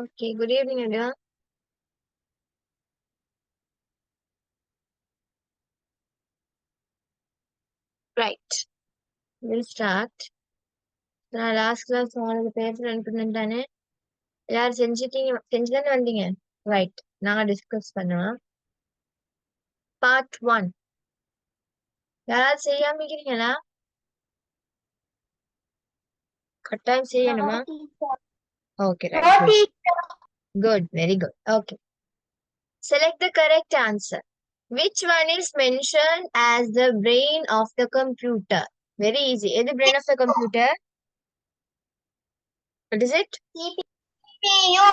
Okay, good evening, everyone. Right, we'll start. நான் last class உங்களுக்கு paper அனுப்பினேன். எல்லாரும் செஞ்சுதானே வந்தீங்க? ரைட், நாங்க டிஸ்கஸ் பண்ணலாம். பார்ட் 1 யாராவது செய்யாம இருக்கிறீங்களா? கட்டாயம் செய்யணுமா? Okay, right. Good, very good. Okay. Select the correct answer. Which one is mentioned as the brain of the computer? Very easy. Is the brain of the computer? What is it? CPU.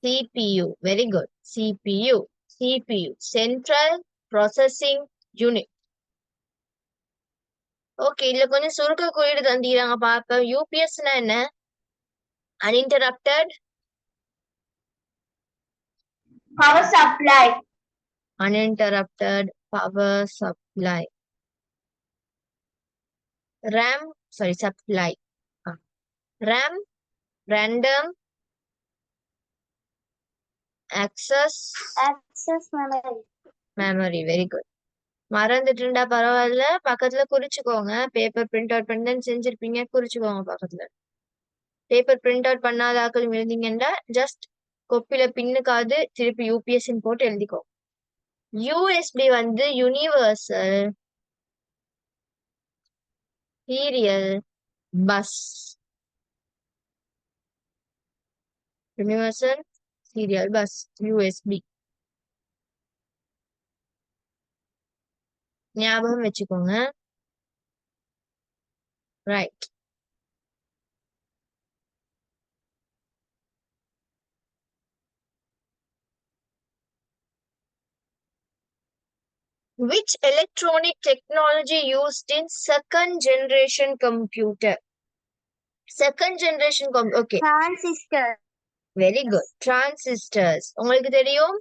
CPU. Very good. CPU. CPU. Central Processing Unit. Okay, இதுல கொஞ்சம் சுருக்க குறியீடு தந்திக்கிறாங்க பாப்போம். யூபிஎஸ்னா என்ன? Uninterrupted Power supply. Uninterrupted power supply. RAM, sorry, supply. RAM, random access memory. Very good. மறந்துட்டுண்டா பரவாயில்ல, பக்கத்துல குறிச்சுக்கோங்க. Paper print out பண்ணி தான் செஞ்சிருப்பீங்க, குறிச்சுக்கோங்க பக்கத்துல. பேப்பர் பிரிண்ட் அவுட் பண்ணாத ஆக்கள் எழுதிங்கன்னா ஜஸ்ட் கொப்பில பின்னுக்காது திருப்பி யூபிஎஸ் போட்டு எழுதிக்கோ. யூஎஸ்பி வந்து universal serial bus. Universal serial bus, USB. ஞாபகம் வச்சுக்கோங்க. Right. Which electronic technology used in second generation computer? Second generation okay. Transistor. Very good. Transistors. உங்களுக்கு தெரியும்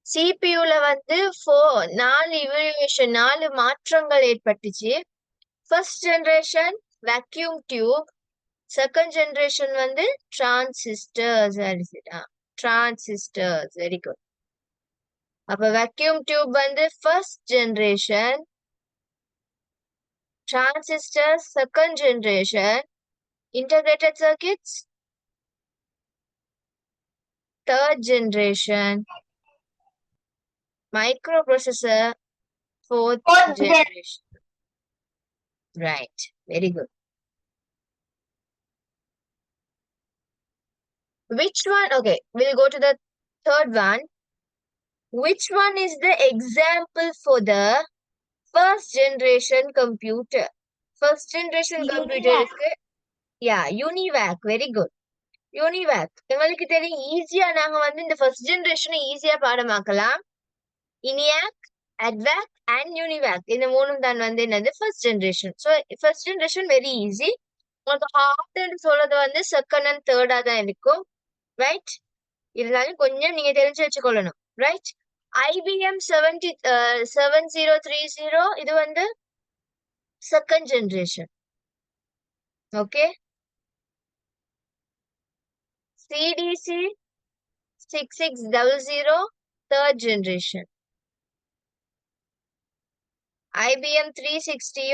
சிபியூல வந்து 4 இவல்யூஷன் 4 மாற்றங்கள் ஏற்பட்டுச்சு. First generation vacuum tube, second generation வந்து transistors. Transistors. Very good. அப்ப vacuum tube வந்து first generation, transistors second generation, integrated circuits third generation, microprocessor fourth generation. Right, very good. Which one? Okay, we'll go to the third one. Which one is the example for the first generation computer? First generation computer is yeah, UNIVAC. Very good. UNIVAC. உங்களுக்கு தெரியும் ஈஸியா நாங்க வந்து இந்த first ஜெனரேஷனை ஈஸியா பாடமாக்கலாம். ENIAC, ADVAC and UNIVAC. இந்த மூணும் தான் வந்து என்னது first generation. So first generation very easy. உங்களுக்கு ஹார்ட்னு சொல்றது வந்து செகண்ட் அண்ட் தேர்டா தான் இருக்கும். ரைட். இருந்தாலும் கொஞ்சம் நீங்க தெரிஞ்சு வச்சுக்கொள்ளணும். ரைட். IBM 7030 இது வந்து second generation. Okay. CDC 6600 third generation. IBM 360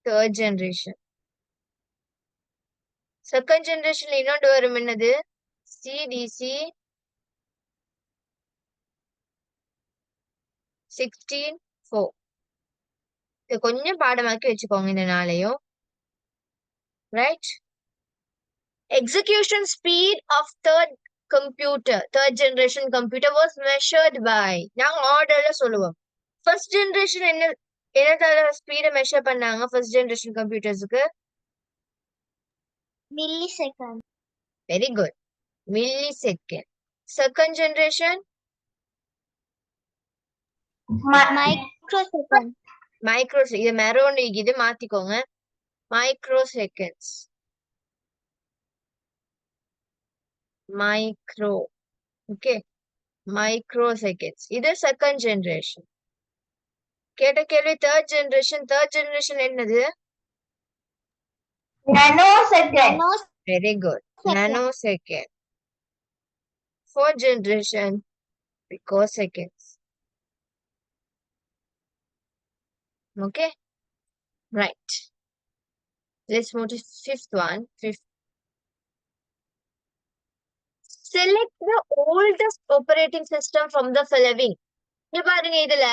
third generation. Second generation இன்னொன்று வரும் என்னது CDC 164. இது கொஞ்சம் பாடமாக்கி வச்சுக்கோங்க இந்த நாளையும். Right. Execution speed of third generation computer was measured by, நாங்க ஆர்டர்ல சொல்லுவோம். ஃபர்ஸ்ட் ஜெனரேஷன் என்னதால ஸ்பீட மெஷர் பண்ணாங்க ஃபர்ஸ்ட் ஜெனரேஷன் கம்ப்யூட்டர்ஸ்க்கு? Millisecond. Very good. Millisecond. Second generation microsecond. Micro. இது மெரோன் இது மாத்திக்கோங்க. Microseconds. Micro. Okay, microseconds. இது செகண்ட் ஜெனரேஷன். கேட்ட கேள்வி தேர்ட் ஜெனரேஷன். தேர்ட் ஜெனரேஷன் என்னது? Nanosecond. Very good. nanosecond. Fourth generation, picoseconds. Okay, right. Let's move to fifth one. Select the oldest operating system from the following. இங்க பாருங்க இதுல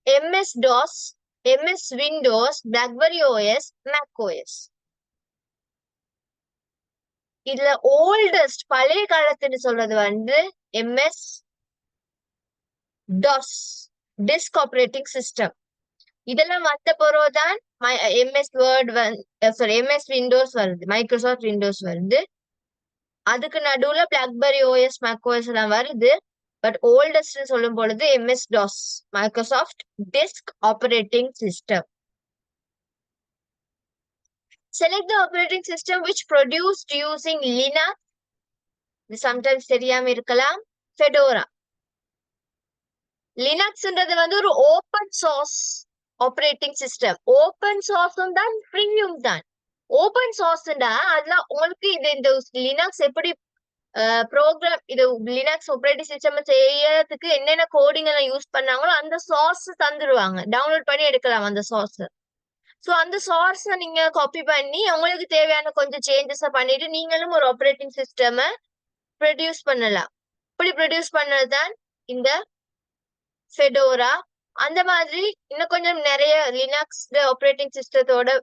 MS DOS, MS Windows, BlackBerry OS, Mac OS. இதுல oldest பழைய காலத்துன்னு சொல்றது வந்து MS DOS, disk operating system. இதெல்லாம் வந்த பிறகுதான் MS வேர்ட் MS விண்டோஸ் வருது, மைக்ரோசாஃப்ட் விண்டோஸ் வருது. அதுக்கு நடுவுல பிளாக்பெரி ஓஎஸ், மேக் ஓஎஸ் எல்லாம் வருது. பட் ஓல்டஸ்ட் சொல்லும் பொழுது MS DOS, Microsoft disk operating system. Select the operating system which produced using Linux. இது சம்டைம்ஸ் தெரியாம இருக்கலாம். Fedora. லினக்ஸ்ன்றது வந்து ஒரு open source operating system. Open சோர்ஸும் தான், ஃப்ரீயும் தான். ஓபன் சோர்ஸ்னா அதுல உங்களுக்கு இந்த லினக்ஸ் எப்படி ப்ரோக்ராம், இது லினக்ஸ் ஆப்ரேட்டிங் சிஸ்டம் செய்யறதுக்கு என்னென்ன கோடிங் எல்லாம் யூஸ் பண்ணாங்களோ அந்த சோர்ஸ் தந்துடுவாங்க. டவுன்லோட் பண்ணி எடுக்கலாம் அந்த சோர்ஸ். ஸோ அந்த சோர்ஸை நீங்க காப்பி பண்ணி உங்களுக்கு தேவையான கொஞ்சம் சேஞ்சஸ் பண்ணிட்டு நீங்களும் ஒரு ஆப்ரேட்டிங் சிஸ்டம் ப்ரொடியூஸ் பண்ணலாம். இப்படி ப்ரொடியூஸ் பண்ணதுதான் இந்த ஃபெடோரா. அந்த மாதிரி இன்னும் கொஞ்சம் நிறைய லினக்ஸ் ஆப்ரேட்டிங் சிஸ்டத்தோட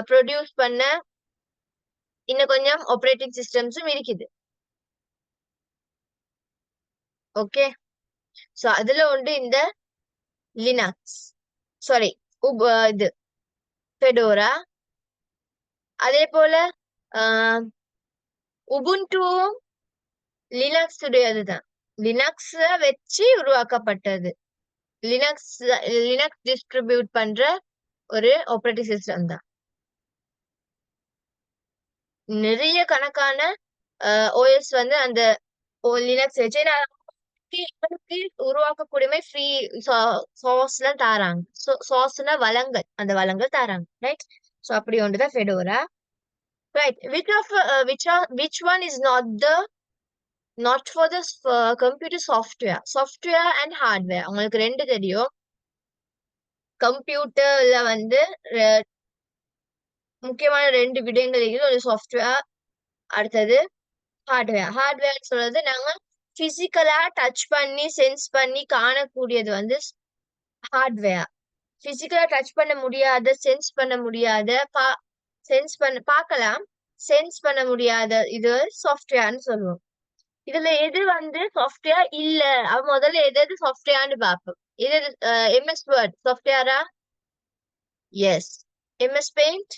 ப்ரொடியூஸ் பண்ண இன்னும் கொஞ்சம் ஆப்ரேட்டிங் சிஸ்டம்ஸும் இருக்குது. ஓகே, ஸோ அதுல உண்டு இந்த லினக்ஸ், சாரி இது ஃபெடோரா. அதே போல உபுண்டுவும் லினக்ஸ் உடையதுதான். லினக்ஸ் வச்சு உருவாக்கப்பட்டது. லினக்ஸ் டிஸ்ட்ரிபியூட் பண்ற ஒரு ஆப்ரேட்டிங் சிஸ்டம் தான். நிறைய கணக்கான ஓஎஸ் வந்து அந்த லினக்ஸ் வச்சு உருவாக்கக்கூடிய ஃப்ரீ சோர்ஸ்ல தாராங்க. சோர்ஸ்னா வளங்கள், அந்த வளங்கள் தாராங்க. ரைட், ஸோ அப்படி ஒன்றுதான் Fedora. Right, which one is not for the computer software and hardware. உங்களுக்கு ரெண்டு தெரியும். கம்ப்யூட்டர்ல வந்து முக்கியமான ரெண்டு விடயங்கள் இருக்குது. ஒரு சாஃப்ட்வேர், அடுத்தது ஹார்ட்வேர். ஹார்ட்வேர் சொல்றது நாங்க பிசிக்கலா டச் பண்ணி சென்ஸ் பண்ணி காணக்கூடியது வந்து ஹார்ட்வேர். பிசிக்கலா டச் பண்ண முடியாத, சென்ஸ் பண்ண முடியாத, பார்க்கலாம், சென்ஸ் பண்ண முடியாத இது சாஃப்ட்வேர்னு சொல்லுவோம். இதுல எது வந்து சாஃப்ட்வேர் இல்ல, அவ முதல்ல எது சாஃப்ட்வேர்னு பார்ப்போம். இது MS வேர்ட் சாஃப்ட்வேரா? Yes. MS Paint?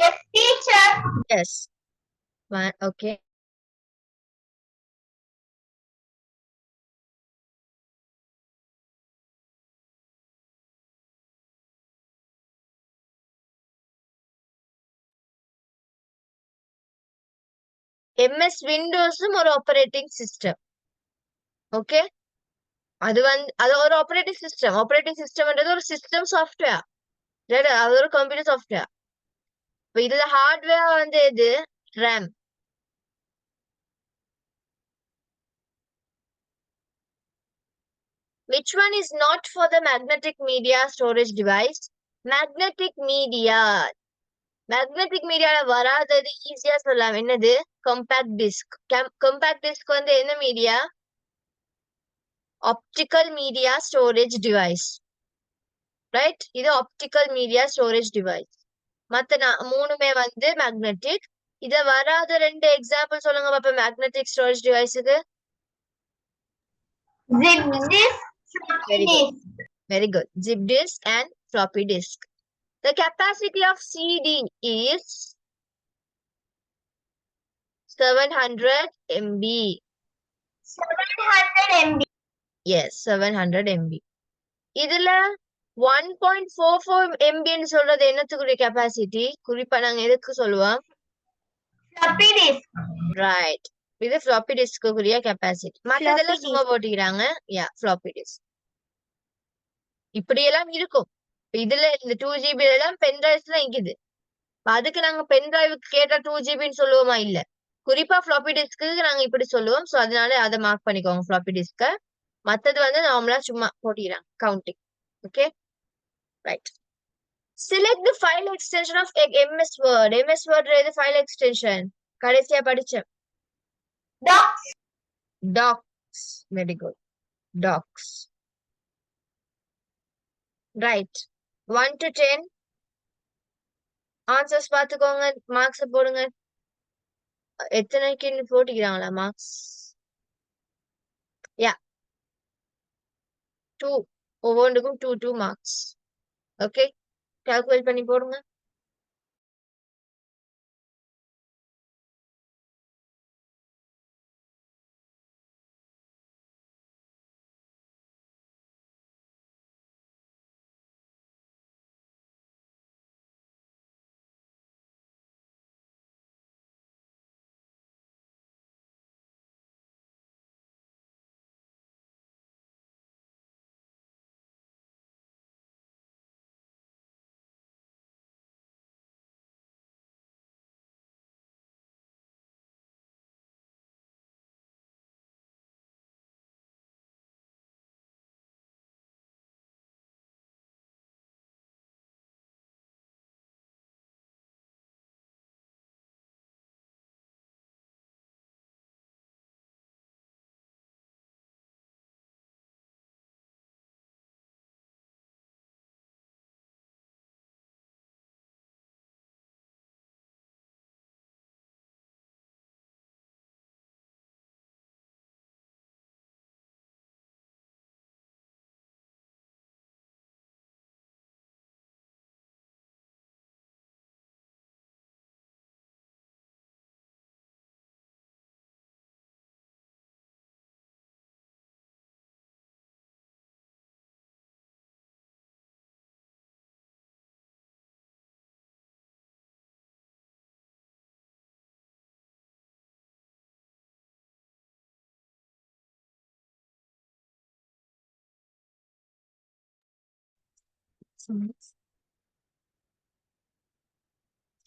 Yes, teacher. Yes. Okay. MS விண்டோஸும் ஒரு ஆப்ரேட்டிங் சிஸ்டம். ஓகே, அது ஒரு ஆப்ரேட்டிங் சிஸ்டம். ஆப்ரேட்டிங் சிஸ்டம்ன்றது ஒரு சிஸ்டம் சாஃப்ட்வேர், அது ஒரு கம்ப்யூட்டர் சாஃப்ட்வேர். இப்போ இதுல ஹார்ட்வேர் வந்து எது? RAM. Which one is not for the magnetic media storage device? Magnetic media வராதது ஈஸியா சொல்லலாம். என்னது? Compact disk. கம்பேக்ட் டிஸ்க் வந்து என்ன media? Optical media storage device. Right, இது ஆப்டிக்கல் மீடியா ஸ்டோரேஜ் டிவைஸ். மத்த மூணுமே வந்து மேக்னெட்டிக். இத வராத ரெண்டு எக்ஸாம்பிள் சொல்லுங்க பாப்பா மேக்னெட்டிக் ஸ்டோரேஜ் டிவைஸுக்கு. Zip disk. Very good. Zip disk and floppy disk. The capacity of CD is 700 MB. 700 MB. Yes, 700 MB. இதுல 1.44 MB ன்னு சொல்றது என்னத்துக்குரிய கெப்பாசிட்டி? குறிப்பா நாங்க எதுக்கு சொல்லுவோம்? Floppy disk. ரைட், இது floppy diskக்குரிய கெப்பாசிட்டி. மற்றதெல்லாம் சும்மா போட்டுக்கிறாங்க. யா, floppy disk. இப்படி எல்லாம் இருக்கும். இதுல இந்த 2GB எல்லாம் பென் டிரைவ்ஸ்ல இருக்குது. அதுக்கு நாங்க பென் டிரைவுக்கு கேட்டா 2GBன்னு சொல்லுவோமா? இல்ல. குறிப்பா ஃபிளாப்பி டிஸ்க்கு நாங்க இப்படி சொல்லுவோம். சோ அதனால அதை மார்க் பண்ணிக்கோங்க ஃபிளாப்பி டிஸ்க. மத்தது வந்து நார்மலா சும்மா போட்டிக்கிறாங்க counting. Okay right. Select the file extension of MS Word. MS Word எது file extension? கடைசியா படிச்சேன். Docs. Docs. Very good. Docs. Right. 1 to 10. Answers பார்த்துக்கோங்க. மார்க்ஸ் போடுங்க. எத்தனைக்கு போட்டுக்கிறாங்களா மார்க்ஸ்? யா 2. ஒவ்வொன்றுக்கும் 2 மார்க்ஸ். ஓகே கால்குலேட் பண்ணி போடுங்க.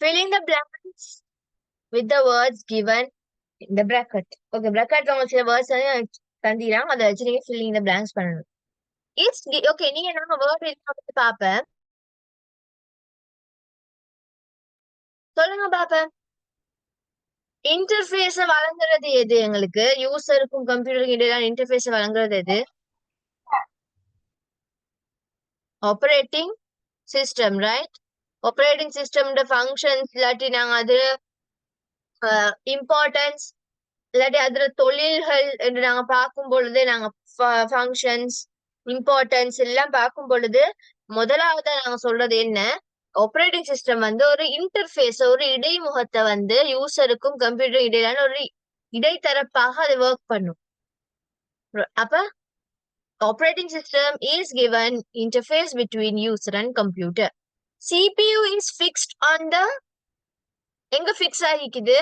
Filling the blanks with the words given in the bracket. Okay, bracketல உங்களுக்கு சில words தந்திராங்க. அதை வச்சு நீங்க filling the blanks பண்ணணும். Okay, நீங்க நாங்க word வந்து பாப்பேன். சொல்லுங்க பாப்பேன். இன்டர்ஃபேஸ வழங்குறது எது? எங்களுக்கு யூசருக்கும் கம்ப்யூட்டருக்கும் இடையிலான இன்டர்ஃபேஸ வழங்குறது எது? Operating system, right? ஆப்பரேட்டிங் சிஸ்டம்ட ஃபங்க்ஷன்ஸ் இல்லாட்டி நாங்க அது இம்பார்ட்டன்ஸ் இல்லாட்டி அதுல தொழில்கள் என்று நாங்க பார்க்கும் பொழுது நாங்க ஃபங்க்ஷன்ஸ் இம்பார்ட்டன்ஸ் எல்லாம் பார்க்கும் பொழுது முதலாவது நாங்க சொல்றது என்ன? ஆப்பரேட்டிங் சிஸ்டம் வந்து ஒரு இன்டர்ஃபேஸ், ஒரு இடைமுகத்தை வந்து யூசருக்கும் கம்ப்யூட்டர் இடையிலான ஒரு இடைத்தரப்பாக அது ஒர்க் பண்ணும். அப்ப operating system is given interface between user and computer. CPU is fixed on the எங்க ஃபிக்ஸ் ஆகிக்குது?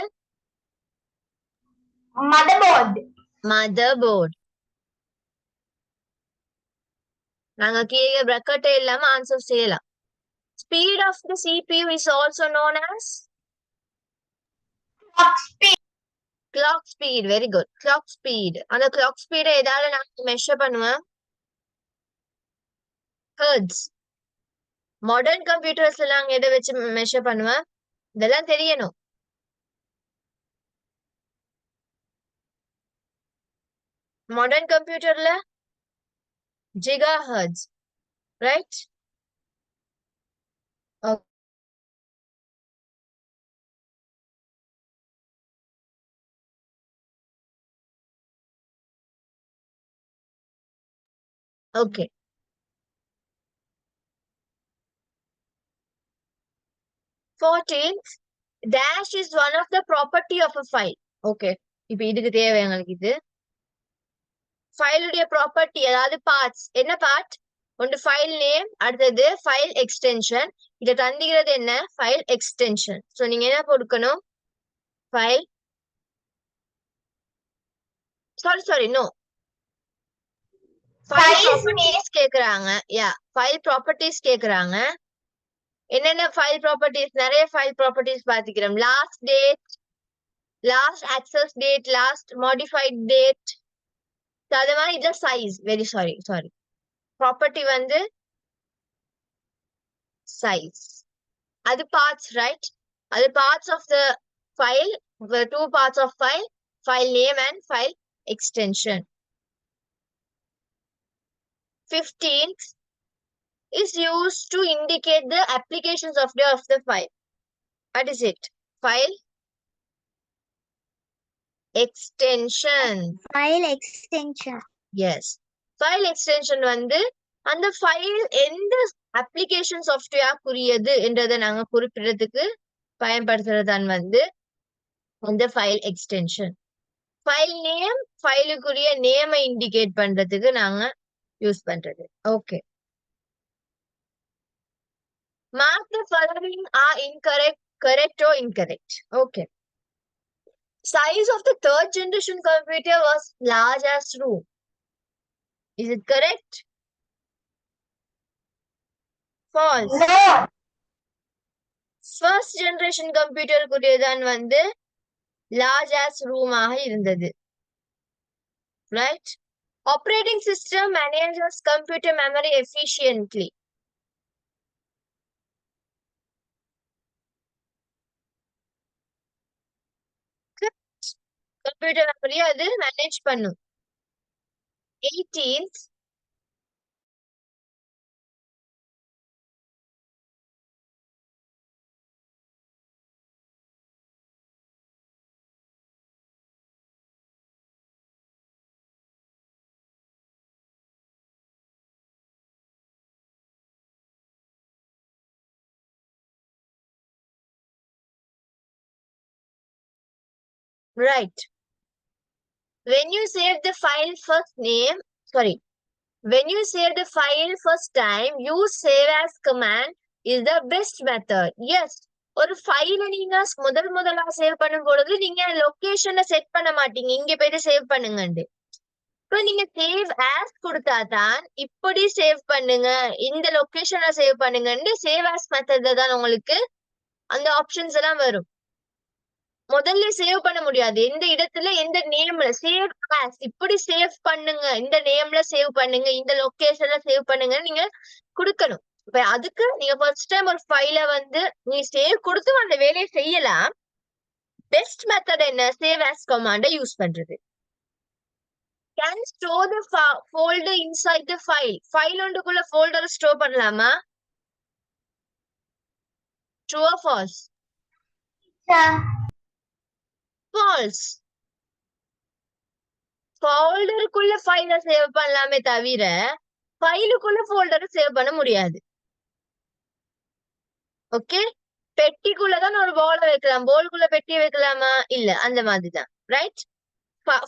motherboard. நாங்க கீழே bracket இல்லாம ஆன்சர் செய்யலாம். Speed of the CPU is also known as Clock speed. clock speed. Very good. Clock speed. அந்த clock speed எதால நாங்க measure பண்ணுவோம்? hertz. Modern கம்ப்யூட்டர்ஸ்ல நாங்க எதை வச்சு மெஷர் பண்ணுவோம்? இதெல்லாம் தெரியணும். மாடர்ன் கம்ப்யூட்டர்ல gigahertz, right? Okay. Fourteenth, dash is one of the property of a file. Okay. இப்ப இதுக்கு தேவை எங்களுக்கு இது. ஃபைலுடைய ப்ராப்பர்ட்டி, அதாவது பார்ட்ஸ். என்ன பார்ட்? ஒன்று ஃபைல் நேம், அடுத்தது ஃபைல் எக்ஸ்டென்ஷன். இதை தந்திக்கிறது என்ன? File extension. ஸோ நீங்க என்ன கொடுக்கணும்? File sorry no file Size properties கேக்குறாங்க. யா, ஃபைல் ப்ராப்பர்ட்டிஸ் கேக்குறாங்க. என்னென்ன ஃபைல் ப்ராப்பர்ட்டிஸ்? நிறைய ஃபைல் ப்ராப்பர்ட்டிஸ் பாத்துக்கிறோம். Last date, last access date, last modified date. அது மாதிரி இதுல சைஸ். Very sorry. ப்ராப்பர்ட்டி வந்து சைஸ். அது பார்ட்ஸ், ரைட்? அது parts of the file. Two parts of file name and file extension. 15th is used to indicate the applications of the file. What is it? File extension. File extension. Yes. File extension வந்து அந்த file எந்த application software குறியது என்றதை நாங்க குறிப்பிடுறதுக்கு பயன்படுத்துறதான் வந்து அந்த file extension. File name, ஃபைலுக்குரிய நேமை indicate பண்றதுக்கு நாங்க யூஸ் பண்றது. Okay. Mark the following are incorrect, correct or incorrect. Okay. Size of the third generation computer was large as room. Is it correct? False. No. First generation computer குரியதான் வந்து large as room ஆக இருந்தது. Right? Operating system manages computer memory efficiently. Computer memory அது manage பண்ணும். 18th right. When you save the file first name, sorry. When you save the file first time, use save as command is the best method. Yes. ஒரு ஃபைல நீங்க முதலா save பண்ணும் பொழுது நீங்க லொகேஷனை set பண்ண மாட்டீங்க, இங்க போயிட்டு சேவ் பண்ணுங்கண்டு. இப்போ நீங்க சேவ் ஆஸ் கொடுத்தாதான் இப்படி சேவ் பண்ணுங்க, இந்த லொகேஷனை சேவ் பண்ணுங்கன்னு சேவ் ஆஸ் மெத்தட்ல தான் உங்களுக்கு அந்த ஆப்ஷன்ஸ் எல்லாம் வரும். முதல்ல சேவ் பண்ண முடியாது. எந்த இடத்துல எந்த நேம்ல சேவ் ஆஸ், இப்படி சேவ் பண்ணுங்க, இந்த நேம்ல சேவ் பண்ணுங்க, இந்த லொகேஷன்ல சேவ் பண்ணுங்க நீங்க கொடுக்கணும். இப்ப அதுக்கு நீங்க ஃபர்ஸ்ட் டைம் ஒரு ஃபைல வந்து நீ சேவ் கொடுத்து அந்த வேலையை செய்யலாம். பெஸ்ட் மெத்தட் என்ன? சேவ் ஆஸ் கமாண்ட யூஸ் பண்றது. Can store the folder inside the file. File ஒன்றுக்குள்ள ஃபோல்டர் ஸ்டோர் பண்ணலாமா? True or false? False. ஃபோல்டருக்குள்ள ஃபைல சேவ் பண்ணலாமே தவிர ஃபைலுக்குள்ள ஃபோல்டரை சேவ் பண்ண முடியாது. ஓகே. பெட்டிக்குள்ளதான் ஒரு போல வைக்கலாம், போலுக்குள்ள பெட்டியை வைக்கலாமா? இல்ல, அந்த மாதிரிதான். ரைட்?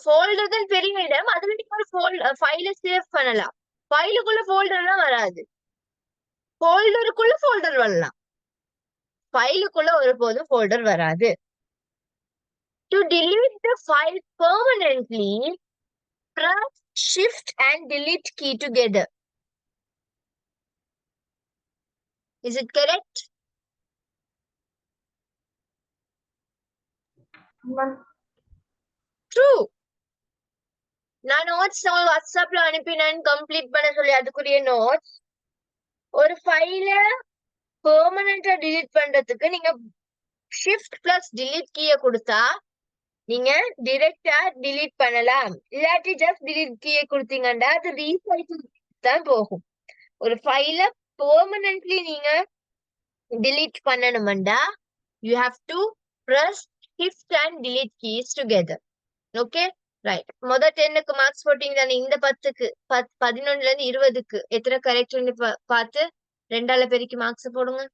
ஃபோல்டர் தான் பெரிய இடம், அதுல நீங்க ஒரு ஃபைல சேவ் பண்ணலாம். ஃபைலுக்குள்ள ஃபோல்டர் எல்லாம் வராது. ஃபோல்டருக்குள்ள ஃபோல்டர் வரலாம், ஃபைலுக்குள்ள ஒருபோதும் ஃபோல்டர் வராது. To delete the file permanently, press Shift and Delete key together. Is it correct? True. நான் நோட்ஸ் வாட்ஸ்அப்ல அனுப்பினேன் கம்ப்ளீட் பண்ண சொல்லி, அதுக்குரிய நோட்ஸ். ஒரு ஃபைல பெர்மனண்டா டிலீட் பண்றதுக்கு நீங்க ஷிஃப்ட் பிளஸ் டிலீட் கீயை கொடுத்தா நீங்க டிரெக்டா டிலீட் பண்ணலாம். இல்லாட்டி ஜஸ்ட் டிலீட் கீயை கொடுத்தீங்கன்னா அது ரீசைக்கிள் தான் போகும். ஒரு ஃபைல பெர்மனன்ட்லி நீங்க டிலீட் பண்ணணும்டா you have to press shift and delete keys together. Okay, right. முதல் 10க்கு மார்க்ஸ் போட்டீங்க தானே, இந்த 10க்கு 11ல இருந்து 20க்கு எத்தனை கரெக்ட்னு பார்த்து 2ஆல பெருக்கி மார்க்ஸ் போடுங்க.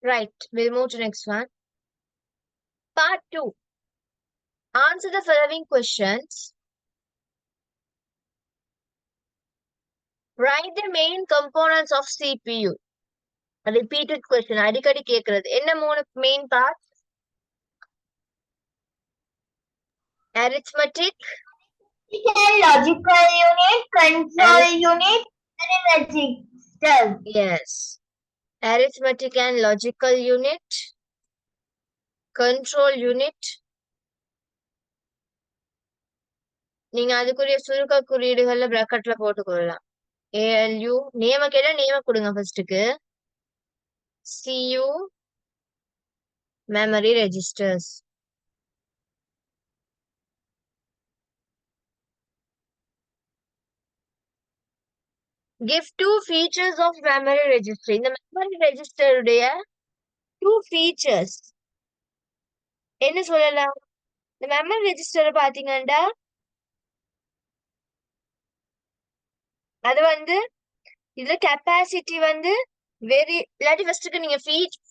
Right. We'll move to next one. Part 2. Answer the following questions. Write the main components of CPU. A repeated question. அடிக்கடி கேக்குறது. என்ன மூணு main parts? Arithmetic, Logical unit, control unit, and register. yes. Arithmetic and logical unit, control unit. நீங்க அதுக்குரிய சுருக்க குறியீடுகள்ல பிராக்கெட்ல போட்டுக்கொள்ளலாம். ALU நேம கேட்டா நேம கொடுங்க ஃபர்ஸ்ட்டுக்கு. CU memory registers. Give two features of memory register. இந்த memory register உடைய two features என்ன சொல்லலாம்? இந்த memory register பாத்தீங்கன்னா அது வந்து இதுல கெப்பாசிட்டி வந்து வெரி இல்லாட்டி ஃபர்ஸ்ட்டுக்கு நீங்க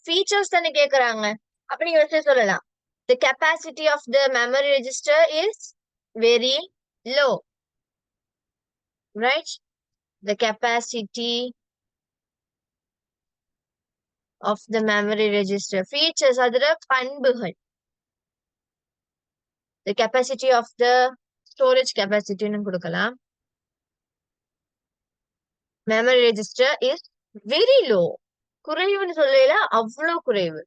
ஃபீச்சர்ஸ் தானே கேக்குறாங்க. அப்ப நீங்க ஃபர்ஸ்ட் சொல்லலாம். The capacity of the memory register is very low. Right? The capacity of the memory register. Features அதுல பண்புகள். The capacity of the storage capacity ன்னு கொடுக்கலாம். Memory register is very low. குறைவுன்னு சொல்லல, அவ்வளவு குறைவு.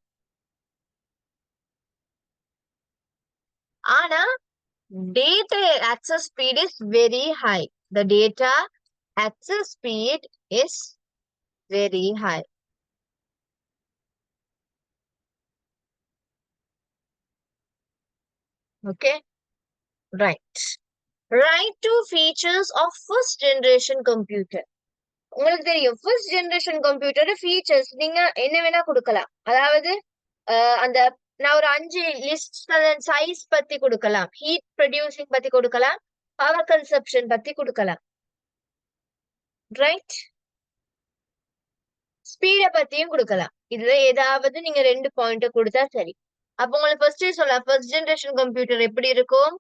ஆனா data access speed is very high. The data access speed is very high. Okay, right. Write two features of first generation computer. உங்களுக்கு தெரியும் first generation computer features நீங்க என்ன வேணா கொடுக்கலாம். அதாவது அந்த நான் ஒரு 5 லிஸ்ட் சைஸ் பத்தி கொடுக்கலாம், ஹீட் ப்ரொடியூசிங் பத்தி கொடுக்கலாம், பவர் கன்சப்ஷன் பத்தி கொடுக்கலாம். ரைட், ஸ்பீட பத்தியும் கொடுக்கலாம். இதுல ஏதாவது நீங்க 2 பாயிண்ட் கொடுத்தா சரி. அப்ப உங்களுக்கு ஃபர்ஸ்டே சொல்லலாம் ஃபர்ஸ்ட் ஜெனரேஷன் கம்ப்யூட்டர் எப்படி இருக்கும்.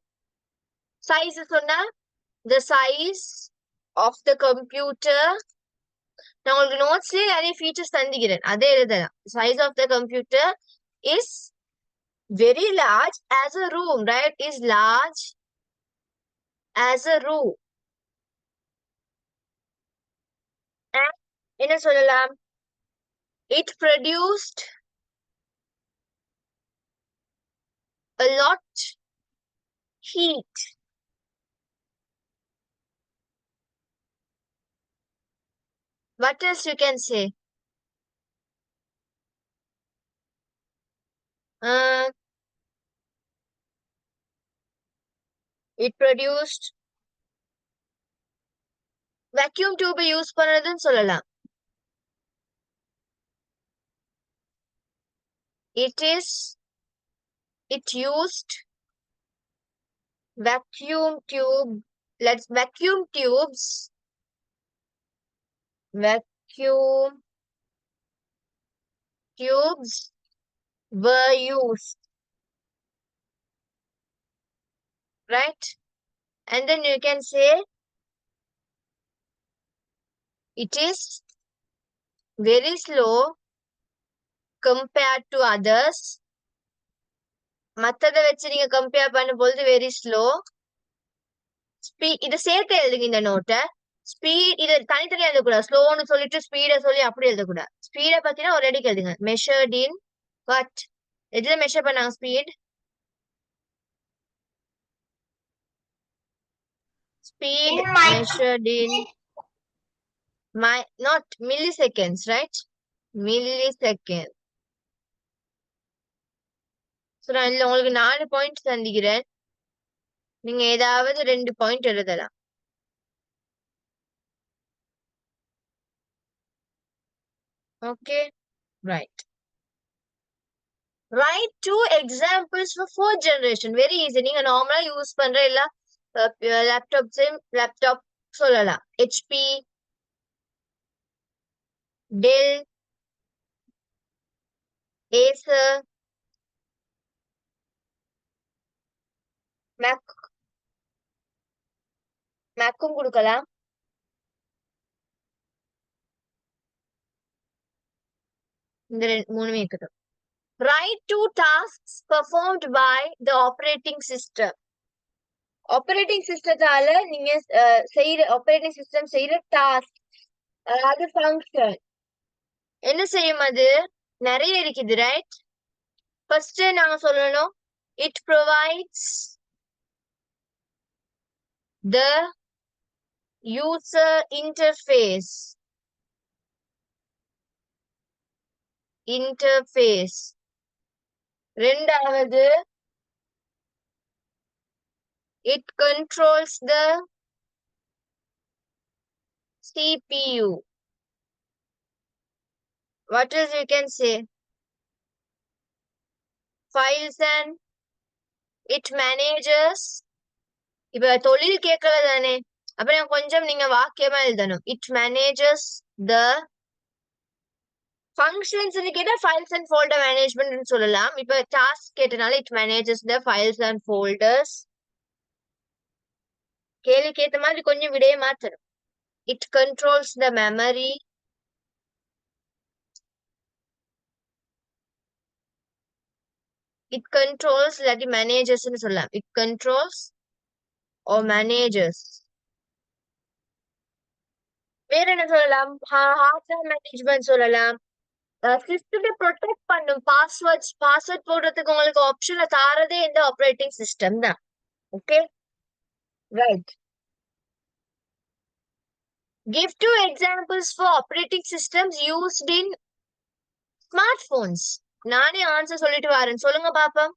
சைஸ் சொன்னா the size of the computer. நான் உங்களுக்கு நோட்ஸ்லயே நிறைய ஃபீச்சர்ஸ் தந்திக்கிறேன், அதே எழுதலாம். Size of the computer is very large as a room, right? Is large as a room. And என்ன சொல்லலாம்? It produced a lot heat. What else you can say? It produced vacuum tube use பண்ணதுன்னு சொல்லலாம். It used vacuum tube. Let's vacuum tubes. Vacuum tubes were used. Right? And then you can say it is very slow compared to others. மத்தத வச்சு நீங்க compare பண்ணும்போது very slow. இதை சேர்த்து எழுதுங்க இந்த நோட்டை. ஸ்பீட் இதை தனித்தனியா எழுதக்கூடாது. ஸ்லோன்னு சொல்லிட்டு ஸ்பீட சொல்லி அப்படி எழுதக்கூடாது. ஸ்பீட பத்தினா ஒரு அடிக்கு எழுதுங்க. Measured in what? எதுல மெஷர் பண்ணாங்க speed? Speed measured in not milliseconds, right? Millisecond. So நான் இதுல உங்களுக்கு 4 பாயிண்ட் தந்திக்கிறேன். நீங்க ஏதாவது 2 பாயிண்ட் எழுதலாம். Okay, right. Write 2 examples for 4th generation. Very easy. நீங்க நார்மலா யூஸ் பண்ற எல்லா லேப்டாப் சொல்லலாம். HP, Dell, Acer, Macக்கும் கொடுக்கலாம். இந்த மூணுமே இருக்குது. Write 2 tasks performed by the operating system. Operating சிஸ்டத்தால நீங்க செய்யற ஆப்பரேட்டிங் சிஸ்டம் செய்யற டாஸ்க், அதாவது ஃபங்க்ஷன் என்ன செய்யும்? அது நிறைய இருக்குது, ரைட்? ஃபர்ஸ்ட் நாங்க சொல்லணும், it provides the user interface. ரெண்டாவது, it controls the CPU. What else you can say? Files and it manages. இப்ப தொழில் கேட்கல தானே, அப்புறம் கொஞ்சம் நீங்க வாக்கியமா எழுதணும். It manages the functions கேட்டா files and folder management சொல்லலாம். இப்ப task கேட்டனால it manages the files and folders. கேள்விக்கு ஏத்த மாதிரி கொஞ்சம் விடைய மாத்தணும். It controls the memory. It controls இல்லாட்டி manages ன்னு சொல்லலாம். It controls or manages. வேற என்ன சொல்லலாம்? ஹார்ட்வேர் மேனேஜ்மெண்ட் சொல்லலாம். சிஸ்டத்தை ப்ரொடெக்ட் பண்ணும். பாஸ்வேர்ட் போடுறதுக்கு உங்களுக்கு ஆப்ஷன்ல தாரதே இந்த ஆப்பரேட்டிங் சிஸ்டம் தான். Okay, right. Give 2 examples for operating systems used in smartphones. நானே ஆன்சர் சொல்லிட்டு வரேன், சொல்லுங்க பாப்போம்.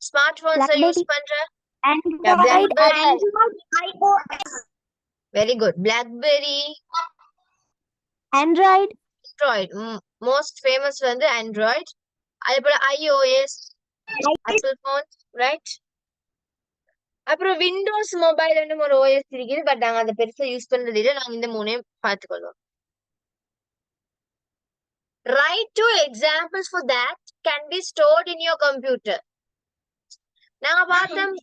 ஸ்மார்ட் போன்ஸ் யூஸ் பண்ற BlackBerry. Very good. BlackBerry. Android. Most famous வந்து Android. அதுபோல iOS, Apple phones, right? அப்புறம் விண்டோஸ் மொபைல் ஒரு OS இருக்குது, பட் நாங்க அதை பெருசா யூஸ் பண்றது இல்லை. நாங்க இந்த மூணையும் பார்த்துக்கொள்வோம். Write 2 examples for that can be stored in your computer. நாங்க பார்த்தோம்.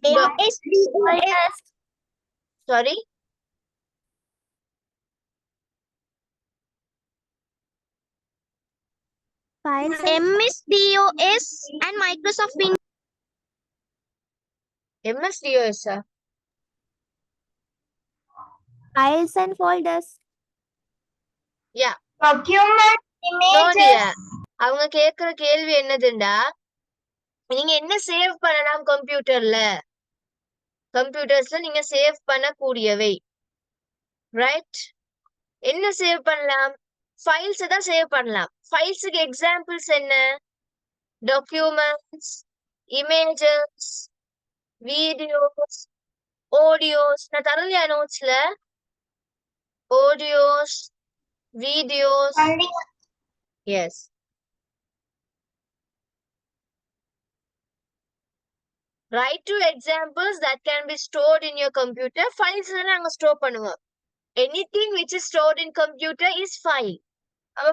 Sorry. Files. MS-DOS and Microsoft Windows. MS-DOS. Files and folders. Yeah. Document images. அவங்க கேக்குற கேள்வி என்னதுண்டா, நீங்க என்ன சேவ் பண்ணலாம் கம்ப்யூட்டர்ஸ்ல நீங்க சேவ் பண்ணக்கூடியவை, ரைட்? என்ன சேவ் பண்ணலாம்? ஃபைல்ஸ் தான் சேவ் பண்ணலாம். ஃபைல்ஸுக்கு எக்ஸாம்பிள்ஸ் என்ன? Documents, images, videos, audios. நான் தரலையா நோட்ஸ்ல? Audios, videos. Yes. Write 2 examples that can be stored in your computer. Files நாங்க ஸ்டோர் பண்ணுவோம். Anything which is stored in computer is file. அப்ப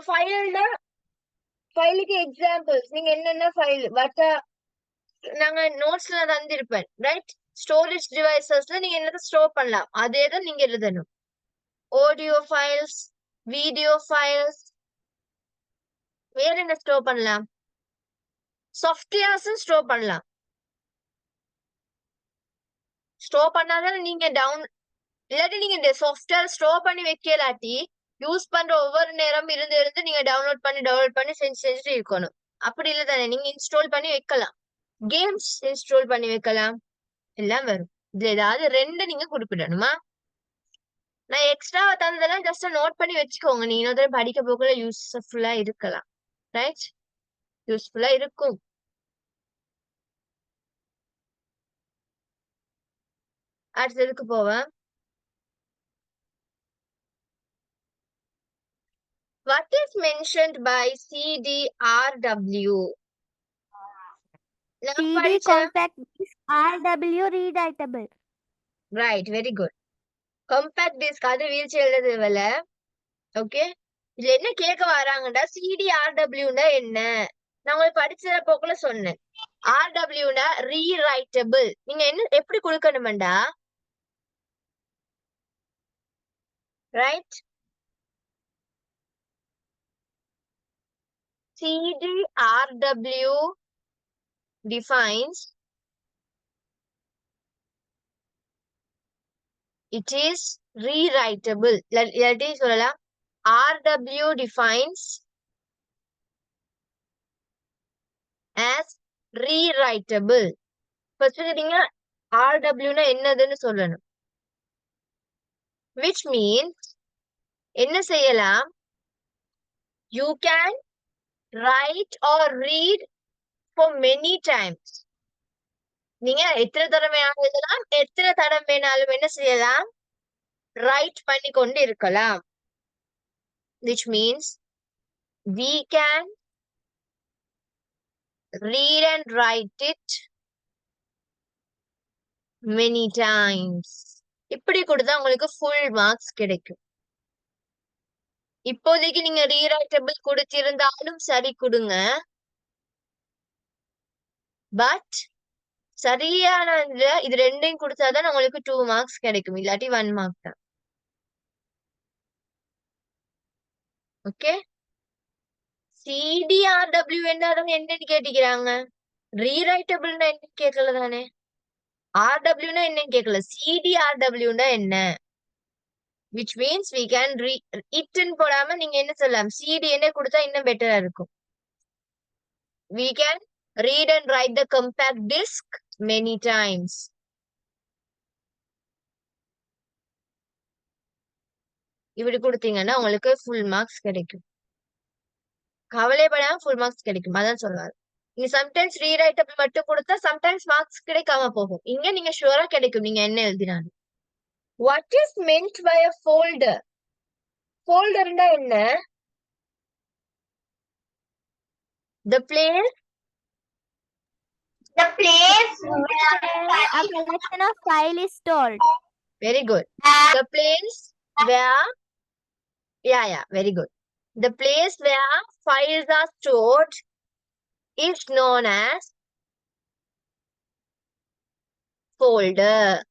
ஃபைலுக்கு எக்ஸாம்பிள்ஸ் நீங்க என்னென்ன ஃபைல் நாங்க நோட்ஸ்ல தந்திருப்பேன், ரைட்? ஸ்டோரேஜ் டிவைசஸ்ல நீங்க என்னதை ஸ்டோர் பண்ணலாம், அதே தான் நீங்க எழுதணும். Audio files, video files. வேற என்ன ஸ்டோர் பண்ணலாம்? சாஃப்ட்வேர்ஸும் ஸ்டோர் பண்ணலாம். ஸ்டோர் பண்ணாதான் நீங்க இல்லாட்டி நீங்க சாஃப்ட்வேர் ஸ்டோர் பண்ணி வைக்கலாட்டி யூஸ் பண்ற ஒவ்வொரு நேரம் இருந்து நீங்க டவுன்லோட் பண்ணி செஞ்சுட்டு இருக்கணும். அப்படி இல்லை தானே? நீங்க இன்ஸ்டால் பண்ணி வைக்கலாம், கேம்ஸ் இன்ஸ்டால் பண்ணி வைக்கலாம், எல்லாம் வரும். இதுல ஏதாவது 2 நீங்க குறிப்பிடணுமா? நான் எக்ஸ்ட்ரா தந்ததெல்லாம் ஜஸ்ட் நோட் பண்ணி வச்சுக்கோங்க. நீங்க இன்னொரு படிக்க போக்குள்ள யூஸ்ஃபுல்லா இருக்கலாம், ரைட்? யூஸ்ஃபுல்லா இருக்கும். அடுத்ததுக்கு போவேன். What is mentioned by CDRW? CD compact disc, RW readable. Right, very good. Compact disc அது வீழ்ச்சி எழுதுவல. Okay. இதுல என்ன கேட்க வராங்கடா, CDRWன்னா என்ன? நான் உங்களுக்கு படிச்சத போக்குல சொன்னேன். RWன்னா ரீரைட்டபிள். நீங்க என்ன எப்படி கொடுக்கணும்டா, right? CDRW defines it is rewritable. இல்லாட்டி சொல்லலாம் RW defines as rewritable. First நீங்க RWன்னா என்னதுன்னு சொல்லணும். Which means என்ன செய்யலாம்? You can write or read for many times. நீங்க எத்தனை தடவை வேணாலும் எழுதலாம், எத்தனை தடவை வேணாலும் என்ன செய்யலாம்? ரைட் பண்ணி கொண்டு இருக்கலாம். Which means we can read and write it many times. இப்படி கொடுத்தா உங்களுக்கு ஃபுல் மார்க்ஸ் கிடைக்கும். இப்போதைக்கு நீங்க ரீரைட்டபிள் கொடுத்திருந்தாலும் சரி கொடுங்க. பட் சரியான இது ரெண்டையும் கொடுத்தாதான் உங்களுக்கு 2 மார்க்ஸ் கிடைக்கும், இல்லாட்டி 1 மார்க் தான். ஓகே, CDRW என்னன்னு கேட்டிக்கிறாங்க. ரீரைட்டபிள்னா என்ன கேட்கல தானே. RWன்னா என்னன்னு கேட்கல. CDRWன்னா என்ன? which means we can it ன்னு போடாம நீங்க என்ன சொல்லலாம், CD என்ன கொடுத்தா இன்னும் பெட்டரா இருக்கும். We can read and write the compact disc many times. இப்படி கொடுத்தீங்கன்னா உங்களுக்கு ஃபுல் மார்க்ஸ் கிடைக்கும். கவலைப்படாம ஃபுல் மார்க்ஸ் கிடைக்கும், அதான் சொல்றாரு. நீங்க சம்டைம்ஸ் ரீரைட்டபிள் மட்டும் கொடுத்தா சம்டைம்ஸ் மார்க்ஸ் கிடைக்காம போகும். இங்க நீங்க ஷுவரா கிடைக்கும் நீங்க என்ன எழுதினாலும். What is meant by a folder? Folderனா என்ன? The place where a collection of file is stored. very good. The place where very good. The place where files are stored is known as folder.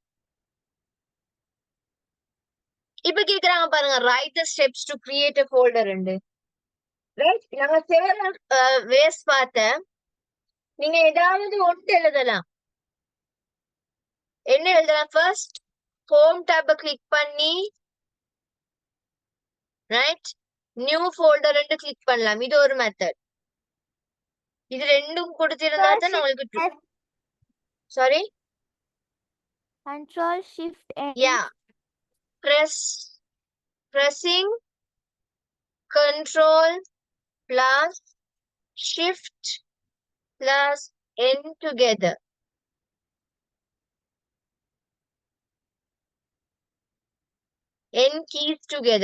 இப்ப கேக்குறாங்க பாருங்க, write the steps to create a folder ண்டு. Right, நாங்க several ways பார்த்தேன். நீங்க ஏதாவது ஒன்று எழுதலாம். என்ன எழுதலாம்? ஃபர்ஸ்ட் ஹோம் டாப கிளிக் பண்ணி ரைட் நியூ ஃபோல்டர் கிளிக் பண்ணலாம். இது ஒரு மெத்தட். இது ரெண்டும் கொடுத்திருந்தா தான் உங்களுக்கு sorry Control Shift N. yeah pressing Control plus Shift plus N together. N keys together.